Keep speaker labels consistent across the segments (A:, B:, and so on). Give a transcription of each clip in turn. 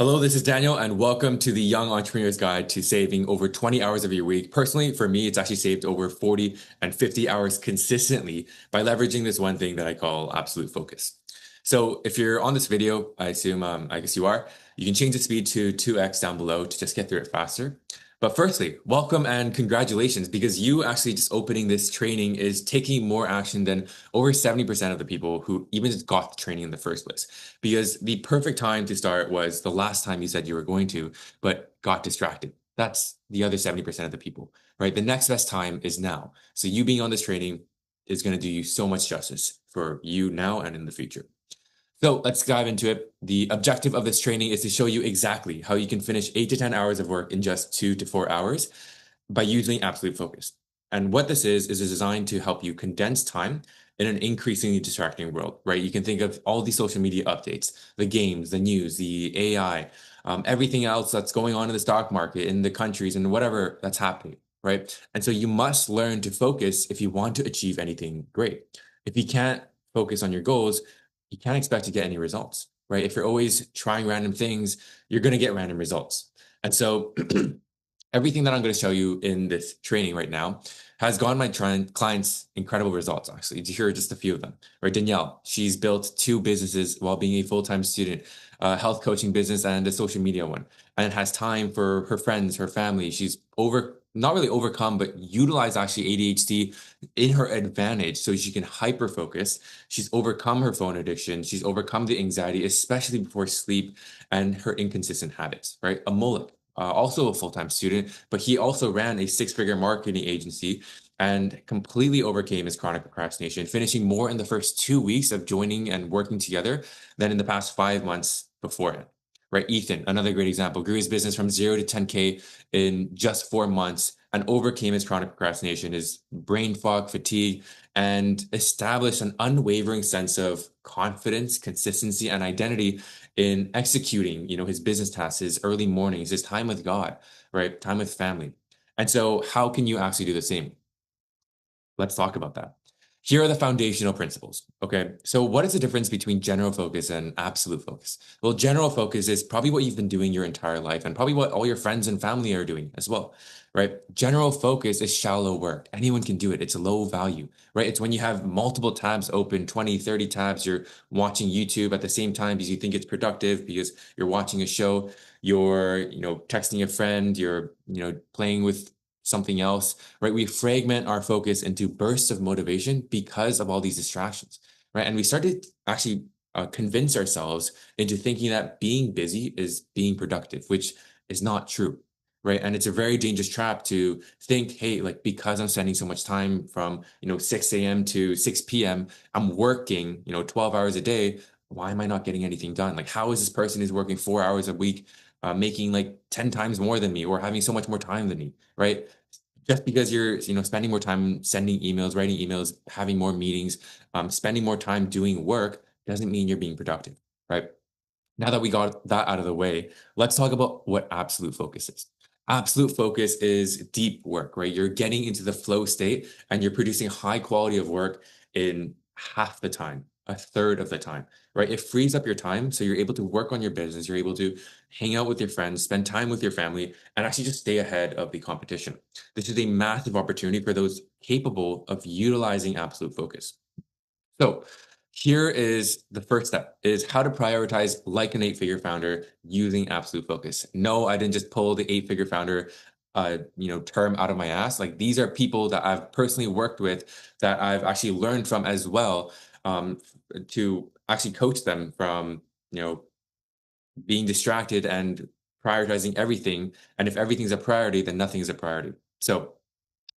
A: Hello, this is Daniel, and welcome to the Young Entrepreneur's Guide to saving over 20 hours of your week. Personally, for me, it's actually saved over 40 and 50 hours consistently by leveraging this one thing that I call absolute focus. So if you're on this video, I assume, I guess you are, you can change the speed to 2x down below to just get through it faster. But firstly, welcome and congratulations because you actually just opening this training is taking more action than over 70% of the people who even just got the training in the first place. Because the perfect time to start was the last time you said you were going to, but got distracted. That's the other 70% of the people, right? The next best time is now. So you being on this training is going to do you so much justice for you now and in the future. So let's dive into it. The objective of this training is to show you exactly how you can finish 8 to 10 hours of work in just 2 to 4 hours by using absolute focus. And what this is designed to help you condense time in an increasingly distracting world, right? You can think of all the social media updates, the games, the news, the AI, everything else that's going on in the stock market, in the countries, and whatever that's happening, right? And so you must learn to focus if you want to achieve anything great. If you can't focus on your goals, you can't expect to get any results, right? If you're always trying random things, you're going to get random results. And so everything that I'm going to show you in this training right now has gotten my clients incredible results, actually. To hear just a few of them, right? Danielle, she's built 2 businesses while being a full-time student, a health coaching business and a social media one, and has time for her friends, her family. She's not really overcome, but utilize actually ADHD in her advantage so she can hyper focus. She's overcome her phone addiction. She's overcome the anxiety, especially before sleep and her inconsistent habits, right? A mullet, also a full-time student, but he also ran a 6-figure marketing agency and completely overcame his chronic procrastination, finishing more in the first 2 weeks of joining and working together than in the past 5 months beforehand. Right, Ethan, another great example, grew his business from 0 to 10K in just 4 months and overcame his chronic procrastination, his brain fog, fatigue, and established an unwavering sense of confidence, consistency, and identity in executing, his business tasks, his early mornings, his time with God, right? Time with family. And so how can you actually do the same? Let's talk about that. Here are the foundational principles. Okay. So what is the difference between general focus and absolute focus? Well, general focus is probably what you've been doing your entire life and probably what all your friends and family are doing as well, right? General focus is shallow work. Anyone can do it. It's low value, right? It's when you have multiple tabs open, 20, 30 tabs, you're watching YouTube at the same time because you think it's productive because you're watching a show, you're, texting a friend, you're, playing with something else, right? We fragment our focus into bursts of motivation because of all these distractions, right? And we started actually convince ourselves into thinking that being busy is being productive, which is not true, right? And it's a very dangerous trap to think, hey, like because I'm spending so much time from 6 a.m. to 6 p.m., I'm working 12 hours a day. Why am I not getting anything done? Like, how is this person who's working 4 hours a week making like 10 times more than me or having so much more time than me, right? Just because you're, spending more time sending emails, writing emails, having more meetings, spending more time doing work doesn't mean you're being productive, right? Now that we got that out of the way, let's talk about what absolute focus is. Absolute focus is deep work, right? You're getting into the flow state and you're producing high quality of work in half the time, a third of the time, right? It frees up your time. So you're able to work on your business. You're able to hang out with your friends, spend time with your family, and actually just stay ahead of the competition. This is a massive opportunity for those capable of utilizing absolute focus. So here is the first step is how to prioritize like an 8-figure founder using absolute focus. No, I didn't just pull the 8-figure founder term out of my ass. Like these are people that I've personally worked with that I've actually learned from as well, to actually coach them from, being distracted and prioritizing everything. And if everything's a priority, then nothing is a priority. So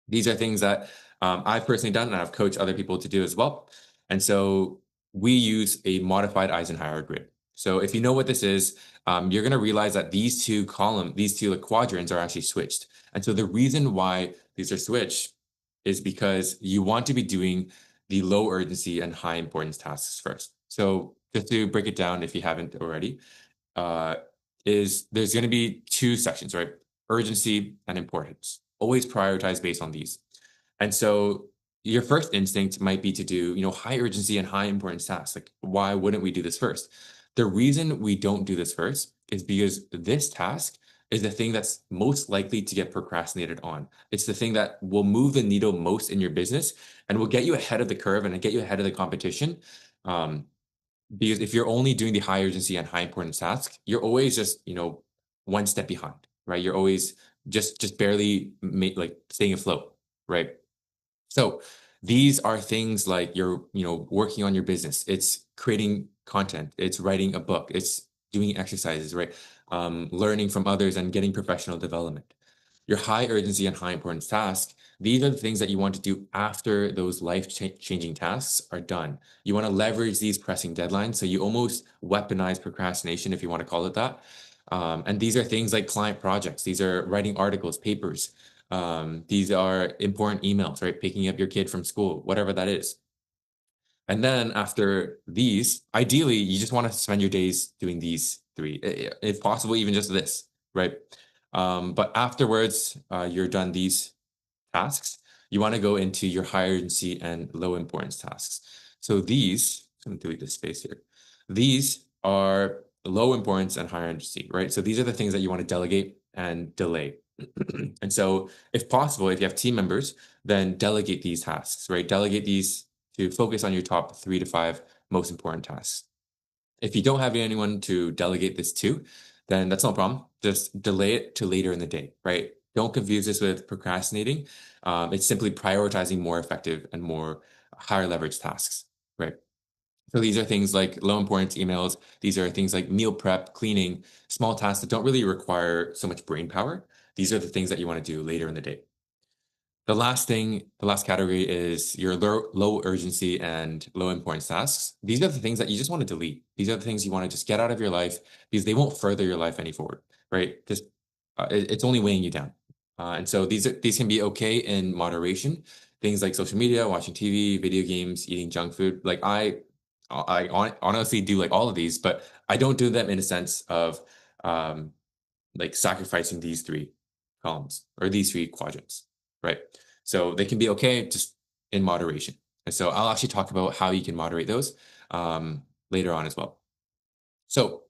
A: these are things that I've personally done and I've coached other people to do as well. And so we use a modified Eisenhower grid. So if you know what this is, you're going to realize that these two like quadrants are actually switched. And so the reason why these are switched is because you want to be doing the low urgency and high importance tasks first. So just to break it down, if you haven't already, uh, is there's going to be 2 sections, right? Urgency and importance. Always prioritize based on these. And so your first instinct might be to do, high urgency and high importance tasks. Like, why wouldn't we do this first? The reason we don't do this first is because this task is the thing that's most likely to get procrastinated on. It's the thing that will move the needle most in your business and will get you ahead of the curve and get you ahead of the competition. Um, because if you're only doing the high urgency and high importance tasks, you're always just, one step behind, right? You're always just barely like staying afloat, right? So these are things like you're, working on your business. It's creating content. It's writing a book. It's doing exercises, right? Learning from others and getting professional development. Your high urgency and high importance tasks, these are the things that you want to do after those life-changing tasks are done. You want to leverage these pressing deadlines. So you almost weaponize procrastination, if you want to call it that. And these are things like client projects. These are writing articles, papers. These are important emails, right? Picking up your kid from school, whatever that is. And then after these, ideally, you just want to spend your days doing these three, if possible, even just this, right? But afterwards, you're done these tasks, you want to go into your high urgency and low importance tasks. So these, I'm going to delete this space here. These are low importance and high urgency, right? So these are the things that you want to delegate and delay. And so if possible, if you have team members, then delegate these tasks, right? Delegate these to focus on your top 3 to 5 most important tasks. If you don't have anyone to delegate this to, then that's no problem. Just delay it to later in the day, right? Don't confuse this with procrastinating. It's simply prioritizing more effective and more higher leverage tasks, right? So these are things like low importance emails. These are things like meal prep, cleaning, small tasks that don't really require so much brain power. These are the things that you want to do later in the day. The last category is your low urgency and low importance tasks. These are the things that you just want to delete. These are the things you want to just get out of your life because they won't further your life any forward, right? Just it's only weighing you down. And so these can be okay in moderation. Things like social media, watching TV, video games, eating junk food. Like honestly do like all of these, but I don't do them in a sense of um, like sacrificing these three columns or these three quadrants, right? So they can be okay just in moderation. And so I'll actually talk about how you can moderate those later on as well. So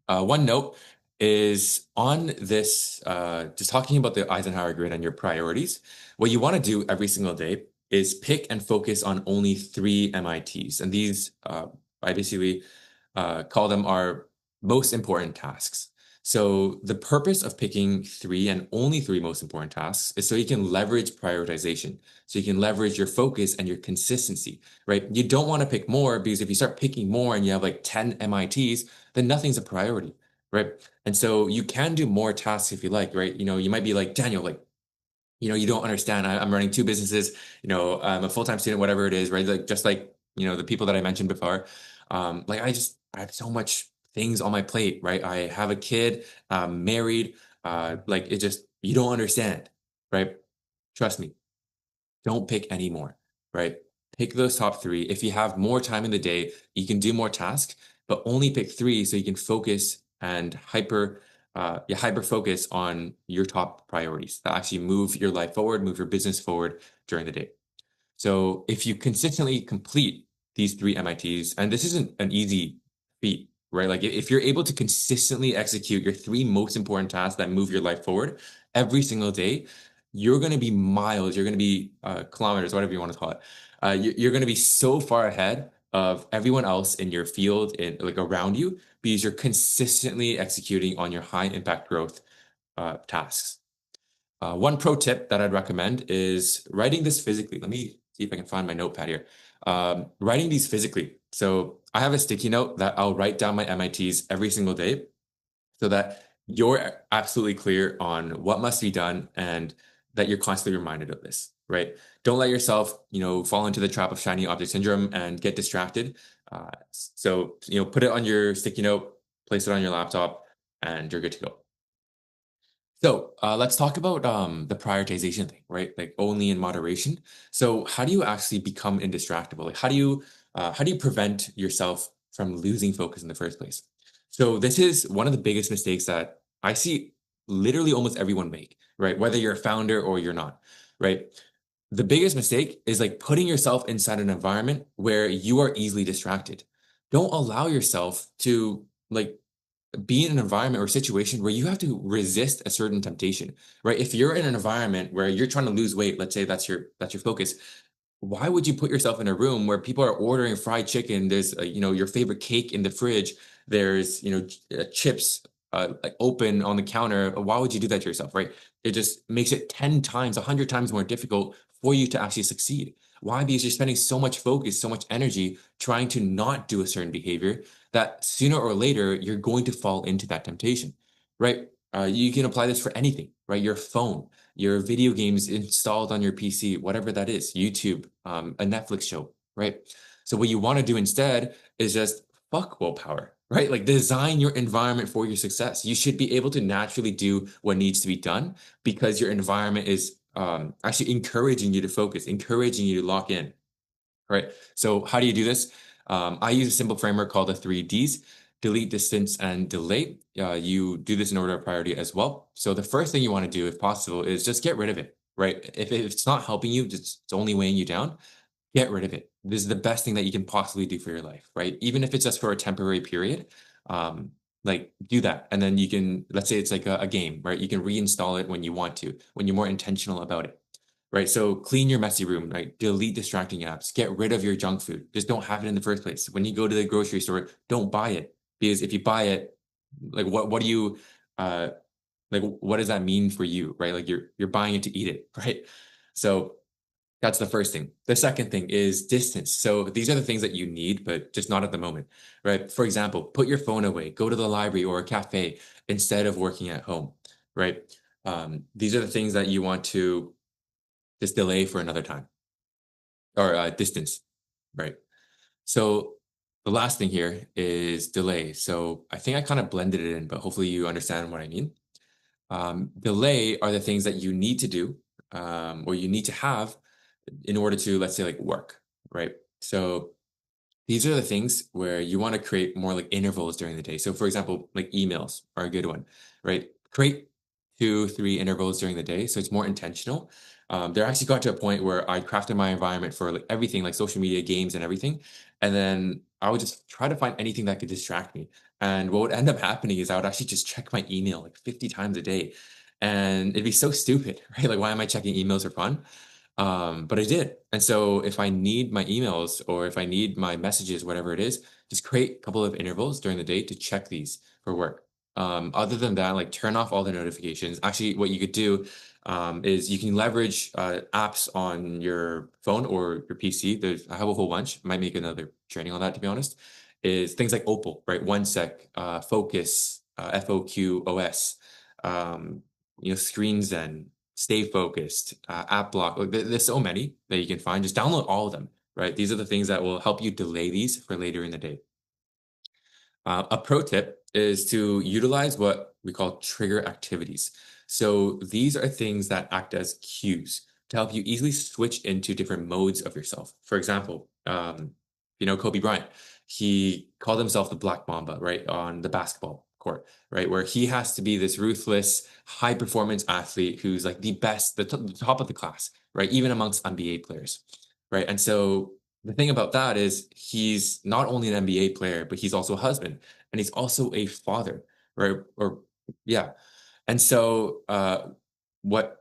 A: one note is on this, just talking about the Eisenhower grid and your priorities, what you want to do every single day is pick and focus on only 3 MITs. And these, I basically call them our most important tasks. So the purpose of picking 3 and only 3 most important tasks is so you can leverage prioritization. So you can leverage your focus and your consistency, right? You don't want to pick more because if you start picking more and you have like 10 MITs, then nothing's a priority, right? And so you can do more tasks if you like, right? You might be like, Daniel, like, you don't understand. I'm running 2 businesses, I'm a full-time student, whatever it is, right? Like, just like, the people that I mentioned before. Like I have so much things on my plate, right? I have a kid, I'm married, like you don't understand, right? Trust me, don't pick any more, right? Pick those top 3. If you have more time in the day, you can do more tasks, but only pick 3 so you can focus and hyper focus on your top priorities that actually move your life forward, move your business forward during the day. So if you consistently complete these 3 MITs, and this isn't an easy feat, right? Like if you're able to consistently execute your 3 most important tasks that move your life forward every single day, you're going to be miles, you're going to be kilometers, whatever you want to call it. You're going to be so far ahead of everyone else in your field and like around you because you're consistently executing on your high impact growth tasks. One pro tip that I'd recommend is writing this physically. Let me see if I can find my notepad here. Writing these physically. So I have a sticky note that I'll write down my MITs every single day so that you're absolutely clear on what must be done and that you're constantly reminded of this, right? Don't let yourself, fall into the trap of shiny object syndrome and get distracted. So, put it on your sticky note, place it on your laptop, and you're good to go. So let's talk about the prioritization thing, right? Like only in moderation. So how do you actually become indistractable? Like how do you prevent yourself from losing focus in the first place? So this is one of the biggest mistakes that I see literally almost everyone make, right? Whether you're a founder or you're not, right? The biggest mistake is like putting yourself inside an environment where you are easily distracted. Don't allow yourself to like be in an environment or situation where you have to resist a certain temptation, right? If you're in an environment where you're trying to lose weight, let's say that's your focus, why would you put yourself in a room where people are ordering fried chicken? There's, your favorite cake in the fridge. There's, chips like open on the counter. Why would you do that to yourself, right? It just makes it 10 times, 100 times more difficult for you to actually succeed. Why? Because you're spending so much focus, so much energy trying to not do a certain behavior that sooner or later you're going to fall into that temptation, right? You can apply this for anything, right? Your phone, your video games installed on your PC, whatever that is, YouTube, a Netflix show, right? So what you want to do instead is just fuck willpower, right? Like design your environment for your success. You should be able to naturally do what needs to be done because your environment is actually encouraging you to focus, encouraging you to lock in, right? So how do you do this? I use a simple framework called the 3Ds: delete, distance, and delay. You do this in order of priority as well. So the first thing you want to do, if possible, is just get rid of it, right? If it's not helping you, it's only weighing you down, get rid of it. This is the best thing that you can possibly do for your life, right? Even if it's just for a temporary period, um, like do that. And then you can, let's say it's like a game, right? You can reinstall it when you want to, when you're more intentional about it. Right. So clean your messy room, right? Delete distracting apps, get rid of your junk food. Just don't have it in the first place. When you go to the grocery store, don't buy it. Because if you buy it, like what do you uh like what does that mean for you? Right? Like you're buying it to eat it, right? So that's the first thing. The second thing is distance. So these are the things that you need, but just not at the moment, right? For example, put your phone away, go to the library or a cafe instead of working at home, right? These are the things that you want to just delay for another time or distance, right? So the last thing here is delay. So I think I kind of blended it in, but hopefully you understand what I mean. Delay are the things that you need to do or you need to have in order to, let's say, like work, right? So these are the things where you want to create more like intervals during the day. So, for example, like emails are a good one, right? Create 2, 3 intervals during the day. So it's more intentional. There actually got to a point where I crafted my environment for like everything, like social media, games, and everything. And then I would just try to find anything that could distract me. And what would end up happening is I would actually just check my email like 50 times a day. And it'd be so stupid, right? Like, why am I checking emails for fun? But I did. And so if I need my emails or if I need my messages, whatever it is, just create a couple of intervals during the day to check these for work. Other than that, like turn off all the notifications. Actually, what you could do is you can leverage apps on your phone or your PC. I have a whole bunch. Might make another training on that, to be honest. Is things like Opal, right? OneSec, Focus, FOQOS, Screen Zen, Stay Focused, App Block. Like there's so many that you can find. Just download all of them, right? These are the things that will help you delay these for later in the day. A pro tip is to utilize what we call trigger activities. So these are things that act as cues to help you easily switch into different modes of yourself. For example, Kobe Bryant, he called himself the Black Mamba, right, on the basketball court, right, where he has to be this ruthless, high performance athlete who's like the best, the top of the class, right, even amongst NBA players, right? And so the thing about that is he's not only an NBA player, but he's also a husband and he's also a father, right? Or yeah. And so what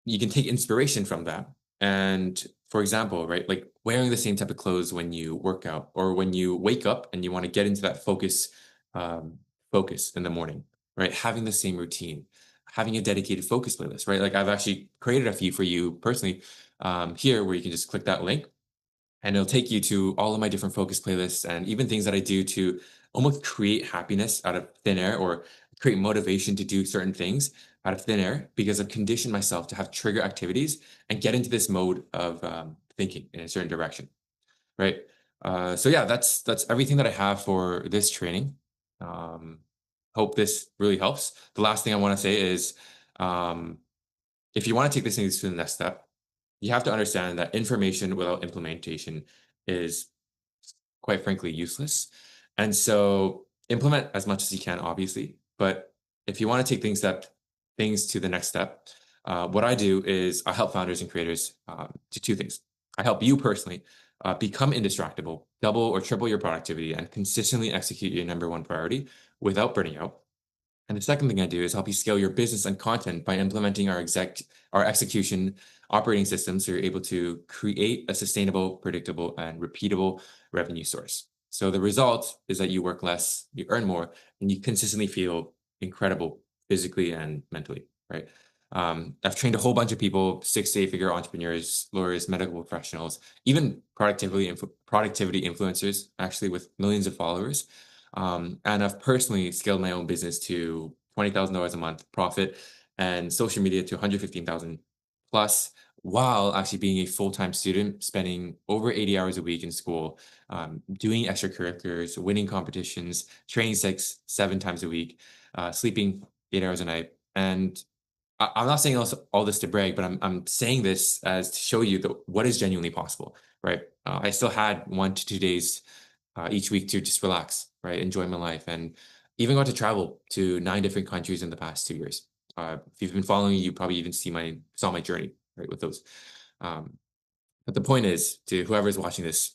A: you can take inspiration from that. And for example, right, like wearing the same type of clothes when you work out or when you wake up and you want to get into that um, focus in the morning, right? Having the same routine, having a dedicated focus playlist, right? Like I've actually created a few for you personally here where you can just click that link and it'll take you to all of my different focus playlists and even things that I do to almost create happiness out of thin air or create motivation to do certain things out of thin air because I've conditioned myself to have trigger activities and get into this mode of thinking in a certain direction, right? So yeah, that's everything that I have for this training. Um, Hope this really helps. The last thing I want to say is um, if you want to take this thing to the next step, you have to understand that information without implementation is quite frankly useless. And so implement as much as you can, obviously. But if you want to take things to the next step, what I do is I help founders and creators do two things. I help you personally become indistractable, double or triple your productivity, and consistently execute your number one priority without burning out. And the second thing I do is help you scale your business and content by implementing our execution operating system so you're able to create a sustainable, predictable, and repeatable revenue source. So the result is that you work less, you earn more, and you consistently feel incredible physically and mentally, right? I've trained a whole bunch of people, 6 to 8 figure entrepreneurs, lawyers, medical professionals, even productivity influencers, actually with millions of followers. And I've personally scaled my own business to $20,000 a month profit and social media to 115,000 plus while actually being a full-time student, spending over 80 hours a week in school, doing extracurriculars, winning competitions, training 7 times a week, sleeping 8 hours a night. And I'm not saying all this to brag, but I'm saying this as to show you what is genuinely possible, right? I still had 1 to 2 days each week to just relax, right? Enjoy my life, and even got to travel to 9 different countries in the past 2 years. If you've been following, you probably even saw my journey, right, with those. Um, but the point is, to whoever's watching this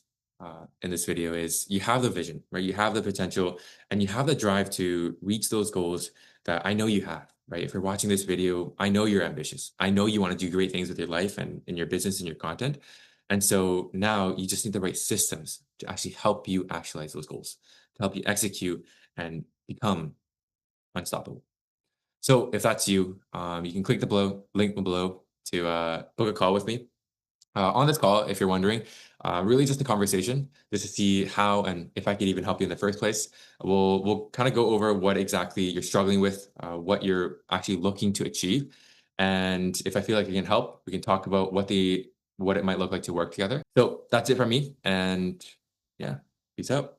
A: in this video, is you have the vision, right? You have the potential, and you have the drive to reach those goals that I know you have, right? If you're watching this video, I know you're ambitious. I know you want to do great things with your life and in your business and your content. And so now you just need the right systems to actually help you actualize those goals, to help you execute and become unstoppable. So if that's you, you can click the link below to book a call with me. On this call, if you're wondering, really just a conversation just to see how and if I could even help you in the first place. We'll kind of go over what exactly you're struggling with, what you're actually looking to achieve, and if I feel like I can help, we can talk about what it might look like to work together. So that's it from me, and yeah, peace out.